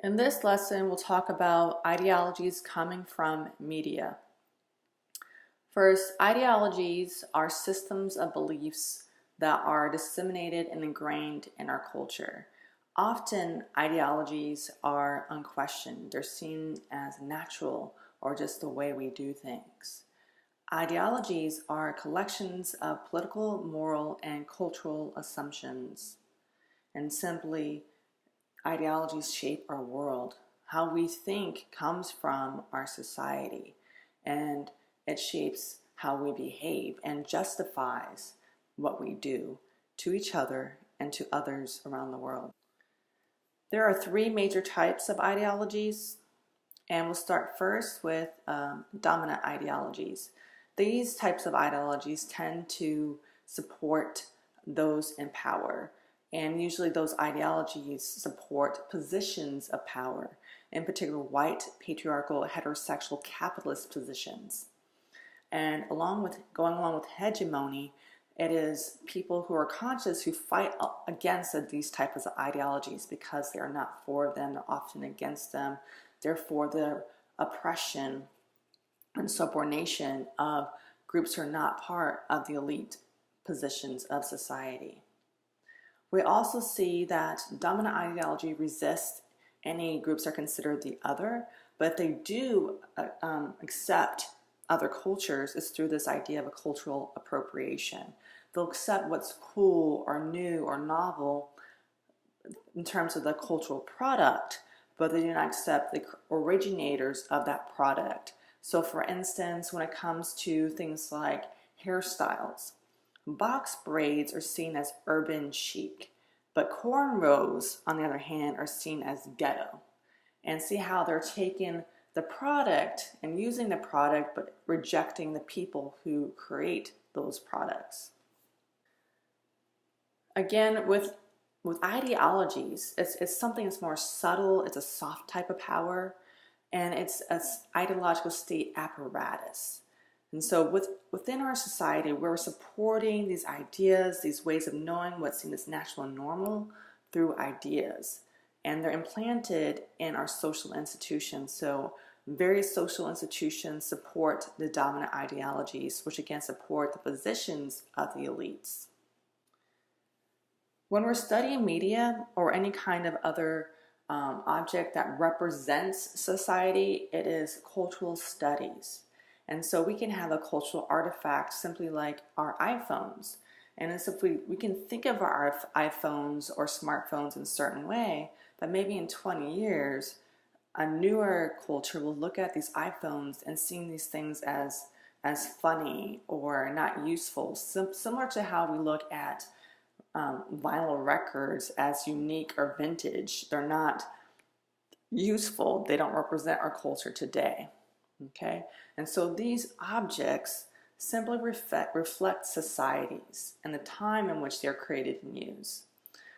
In this lesson, we'll talk about ideologies coming from media. First, ideologies are systems of beliefs that are disseminated and ingrained in our culture. Often, ideologies are unquestioned. They're seen as natural or just the way we do things. Ideologies are collections of political, moral, and cultural assumptions. And simply, ideologies shape our world. How we think comes from our society, and it shapes how we behave and justifies what we do to each other and to others around the world. There are three major types of ideologies, and we'll start first with dominant ideologies. These types of ideologies tend to support those in power. And usually those ideologies support positions of power, in particular white, patriarchal, heterosexual, capitalist positions. And going along with hegemony, it is people who are conscious who fight against these types of ideologies because they are not for them, they're often against them. They're for the oppression and subordination of groups who are not part of the elite positions of society. We also see that dominant ideology resists any groups that are considered the other, but if they do accept other cultures, it's through this idea of a cultural appropriation. They'll accept what's cool or new or novel in terms of the cultural product, but they do not accept the originators of that product. So for instance, when it comes to things like hairstyles, box braids are seen as urban chic, but cornrows, on the other hand, are seen as ghetto. And see how they're taking the product and using the product, but rejecting the people who create those products. Again, with ideologies, it's something that's more subtle, it's a soft type of power, and it's an ideological state apparatus. And so within our society, we're supporting these ideas, these ways of knowing what's seen as natural and normal through ideas. And they're implanted in our social institutions. So various social institutions support the dominant ideologies, which again support the positions of the elites. When we're studying media or any kind of other object that represents society, it is cultural studies. And so we can have a cultural artifact simply like our iPhones. And it's if we can think of our iPhones or smartphones in a certain way, but maybe in 20 years, a newer culture will look at these iPhones and seeing these things as funny or not useful. Similar to how we look at vinyl records as unique or vintage. They're not useful. They don't represent our culture today. Okay? And so these objects simply reflect societies and the time in which they're created and used.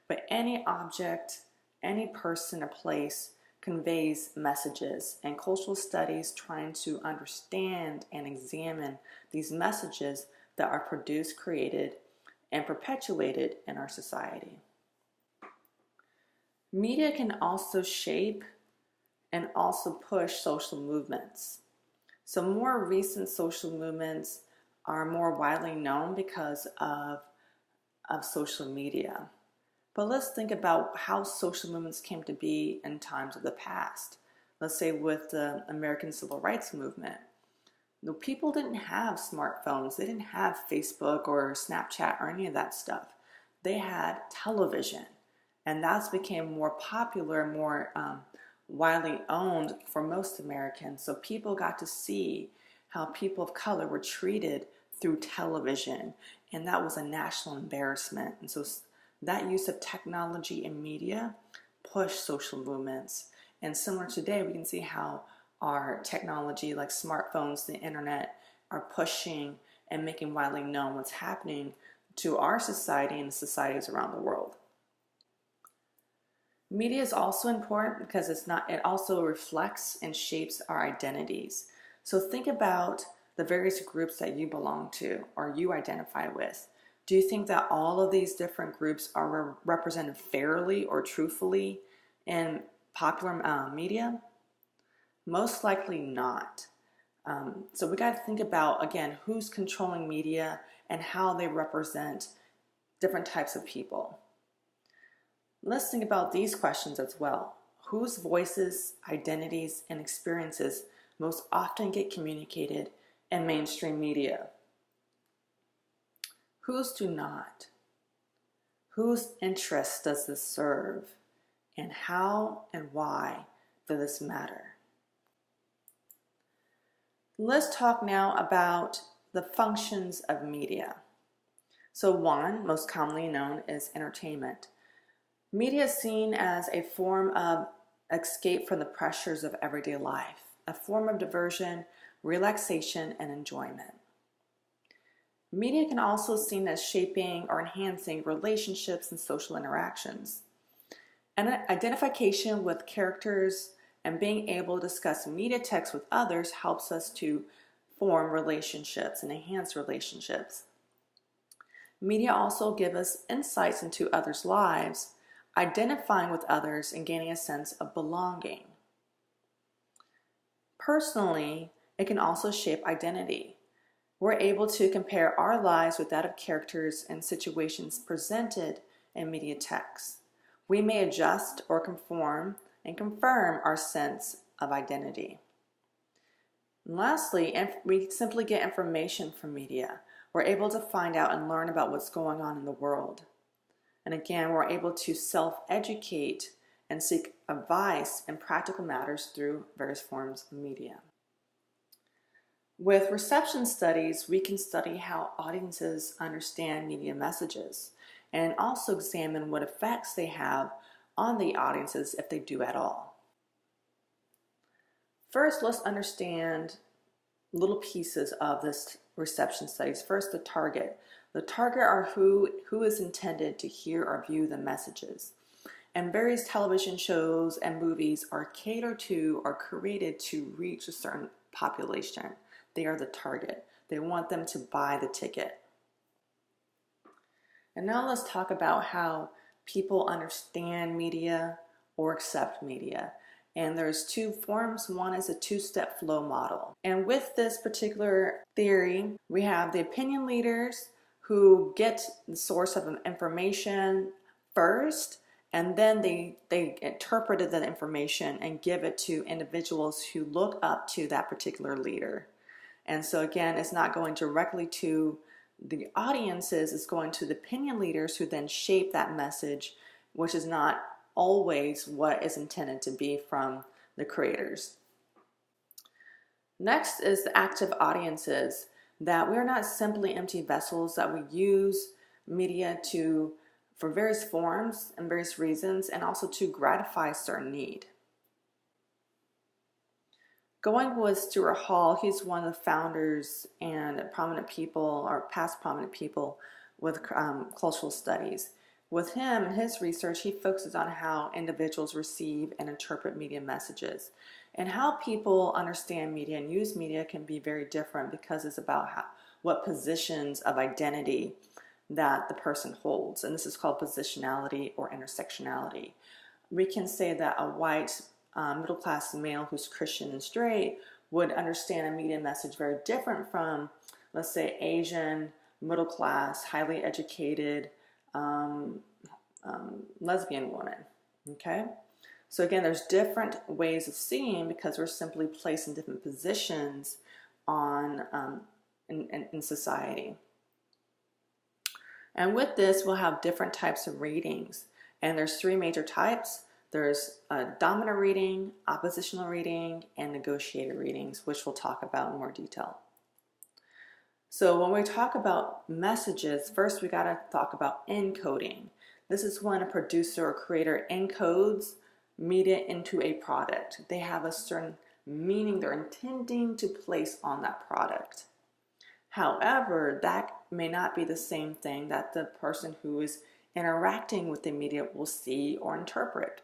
But any object, any person or place conveys messages, and cultural studies trying to understand and examine these messages that are produced, created, and perpetuated in our society. Media can also shape and also push social movements. So more recent social movements are more widely known because of social media. But let's think about how social movements came to be in times of the past. Let's say with the American Civil Rights Movement. The people didn't have smartphones. They didn't have Facebook or Snapchat or any of that stuff. They had television, and that's became more popular, more widely owned for most Americans. So people got to see how people of color were treated through television, and that was a national embarrassment. And so that use of technology and media pushed social movements. And similar today, we can see how our technology like smartphones, the internet, are pushing and making widely known what's happening to our society and societies around the world. Media is also important because it also reflects and shapes our identities. So think about the various groups that you belong to or you identify with. Do you think that all of these different groups are represented fairly or truthfully in popular media? Most likely not. So we got to think about, again, who's controlling media and how they represent different types of people. Let's think about these questions as well. Whose voices, identities, and experiences most often get communicated in mainstream media? Whose do not? Whose interests does this serve? And how and why does this matter? Let's talk now about the functions of media. So one, most commonly known, is entertainment. Media is seen as a form of escape from the pressures of everyday life, a form of diversion, relaxation, and enjoyment. Media can also be seen as shaping or enhancing relationships and social interactions. And identification with characters and being able to discuss media text with others helps us to form relationships and enhance relationships. Media also give us insights into others' lives, identifying with others and gaining a sense of belonging. Personally, it can also shape identity. We're able to compare our lives with that of characters and situations presented in media text. We may adjust or conform and confirm our sense of identity. And lastly, we simply get information from media. We're able to find out and learn about what's going on in the world. And again, we're able to self-educate and seek advice in practical matters through various forms of media. With reception studies, we can study how audiences understand media messages and also examine what effects they have on the audiences, if they do at all. First, let's understand little pieces of this reception studies. First, the target. The target are who is intended to hear or view the messages. And various television shows and movies are catered to or created to reach a certain population. They are the target. They want them to buy the ticket. And now let's talk about how people understand media or accept media. And there's two forms. One is a two-step flow model. And with this particular theory, we have the opinion leaders who get the source of information first, and then they interpreted that information and give it to individuals who look up to that particular leader. And so again, it's not going directly to the audiences, it's going to the opinion leaders who then shape that message, which is not always what is intended to be from the creators. Next is the active audiences, that we're not simply empty vessels, that we use media for various forms and various reasons, and also to gratify a certain need. Going with Stuart Hall, he's one of the founders and prominent people, or past prominent people with cultural studies. With him and his research, he focuses on how individuals receive and interpret media messages. And how people understand media and use media can be very different, because it's about what positions of identity that the person holds. And this is called positionality or intersectionality. We can say that a white middle-class male who's Christian and straight would understand a media message very different from, let's say, Asian, middle-class, highly educated lesbian woman. Okay? So again, there's different ways of seeing, because we're simply placed in different positions in society. And with this, we'll have different types of readings. And there's three major types. There's a dominant reading, oppositional reading, and negotiated readings, which we'll talk about in more detail. So when we talk about messages, first we got to talk about encoding. This is when a producer or creator encodes media into a product. They have a certain meaning they're intending to place on that product. However, that may not be the same thing that the person who is interacting with the media will see or interpret.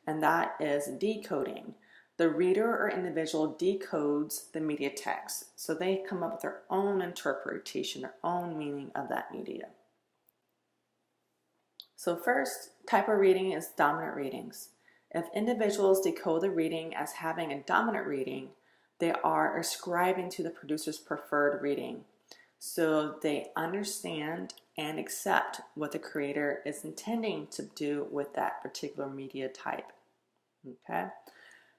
And that is decoding. The reader or individual decodes the media text. So they come up with their own interpretation, their own meaning of that media. So first type of reading is dominant readings. If individuals decode the reading as having a dominant reading, they are ascribing to the producer's preferred reading. So they understand and accept what the creator is intending to do with that particular media type. Okay,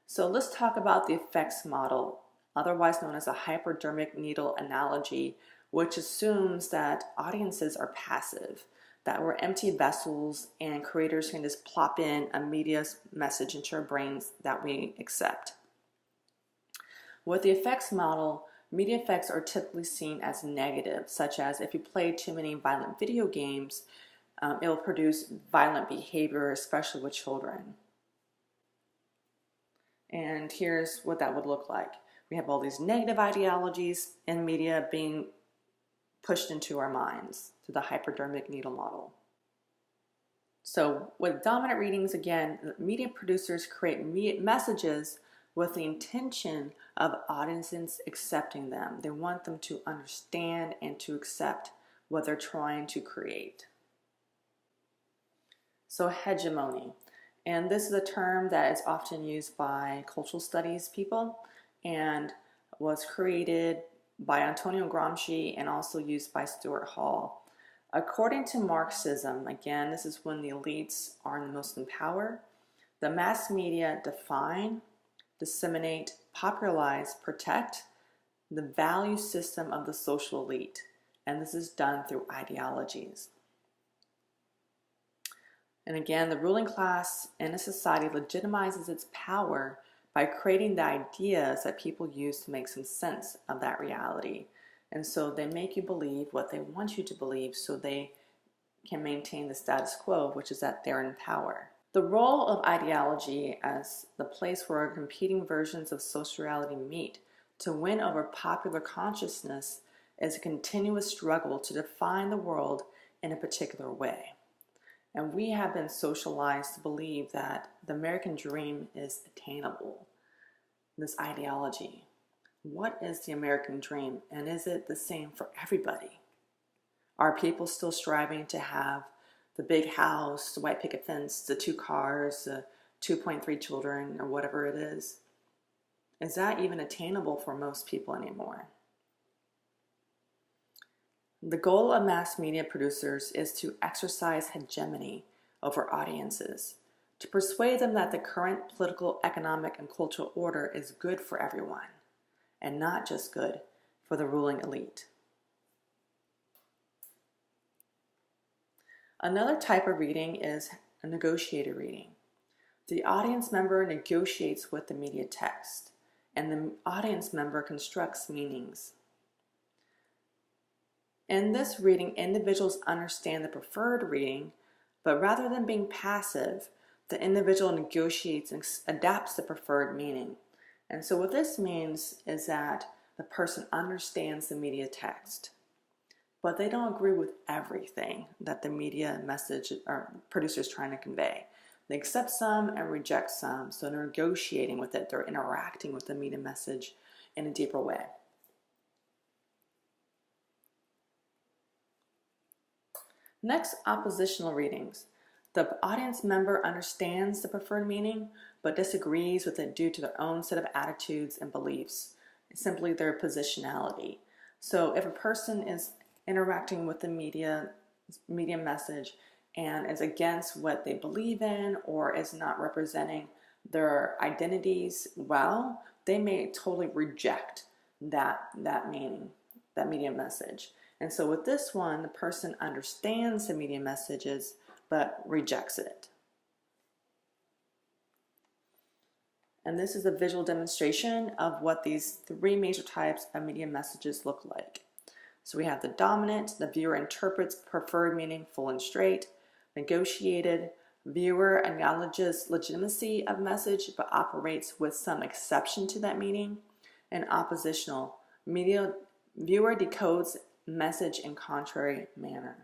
so let's talk about the effects model, otherwise known as a hypodermic needle analogy, which assumes that audiences are passive, that we're empty vessels and creators can just plop in a media message into our brains that we accept. With the effects model, media effects are typically seen as negative, such as if you play too many violent video games, it will produce violent behavior, especially with children. And here's what that would look like. We have all these negative ideologies in media being pushed into our minds through the hypodermic needle model. So with dominant readings, again, media producers create messages with the intention of audiences accepting them. They want them to understand and to accept what they're trying to create. So hegemony. And this is a term that is often used by cultural studies people and was created by Antonio Gramsci and also used by Stuart Hall. According to Marxism, again, this is when the elites are the most in power, the mass media define, disseminate, popularize, protect the value system of the social elite. And this is done through ideologies. And again, the ruling class in a society legitimizes its power by creating the ideas that people use to make some sense of that reality. And so they make you believe what they want you to believe so they can maintain the status quo, which is that they're in power. The role of ideology as the place where competing versions of social reality meet to win over popular consciousness is a continuous struggle to define the world in a particular way. And we have been socialized to believe that the American dream is attainable, this ideology. What is the American dream, and is it the same for everybody? Are people still striving to have the big house, the white picket fence, the 2 cars, the 2.3 children, or whatever it is? Is that even attainable for most people anymore? The goal of mass media producers is to exercise hegemony over audiences, to persuade them that the current political, economic, and cultural order is good for everyone, and not just good for the ruling elite. Another type of reading is a negotiated reading. The audience member negotiates with the media text, and the audience member constructs meanings. In this reading, individuals understand the preferred reading, but rather than being passive, the individual negotiates and adapts the preferred meaning. And so what this means is that the person understands the media text, but they don't agree with everything that the media message or producer is trying to convey. They accept some and reject some, so they're negotiating with it. They're interacting with the media message in a deeper way. Next, oppositional readings. The audience member understands the preferred meaning, but disagrees with it due to their own set of attitudes and beliefs, simply their positionality. So if a person is interacting with the media message and is against what they believe in or is not representing their identities well, they may totally reject that meaning, that media message. And so with this one, the person understands the media messages but rejects it. And this is a visual demonstration of what these 3 major types of media messages look like. So we have the dominant, the viewer interprets preferred meaning full and straight. Negotiated, viewer acknowledges legitimacy of message but operates with some exception to that meaning. And oppositional, viewer decodes message in contrary manner.